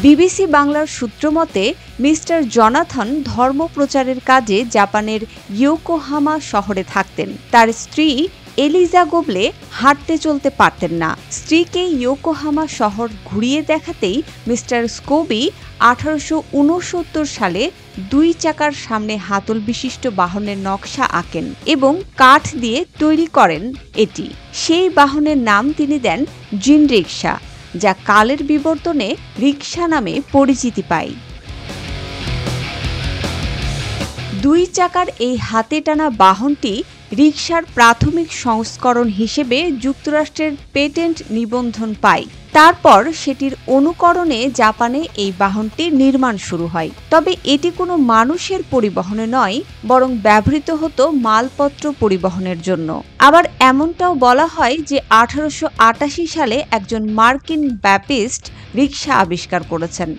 BBC বাংলার সূত্রমতে mister Jonathan ধর্মপ্রচারের কাজে জাপানের ইয়োকোহামা শহরে থাকতেন। তার স্ত্রী এলিজা গোবলে হাঁটতে চলতে পারতেন না। স্ত্রীকে ইয়োকোহামা শহর ঘুরিয়ে দেখাতেই মিস্টার স্কোবি 1869 সালে 2 চাকার সামনে হাতল বিশিষ্ট বাহনের নকশা আঁকেন এবং কাঠ দিয়ে তৈরি করেন এটি। সেই বাহনের নাম তিনি দেন জিনরিকশা, যা কালের বিবর্তনে রিকশা নামে পরিচিতি পায়। 2 চাকার এই হাতে টানা বাহনটি রিকশার প্রাথমিক সংস্করণ হিসেবে যুক্তরাষ্ট্রের পেটেন্ট নিবন্ধন পায়। তারপর সেটির অনুকরণে জাপানে এই বাহনটির নির্মাণ শুরু হয়। তবে এটি কোনো মানুষের পরিবহনে নয়, বরং ব্যবহৃত হতো মালপত্র পরিবহনের জন্য। আবার এমনটাও বলা হয় যে 1888 সালে একজন মার্কিন ব্যাপিস্ট রিকশা আবিষ্কার করেছেন।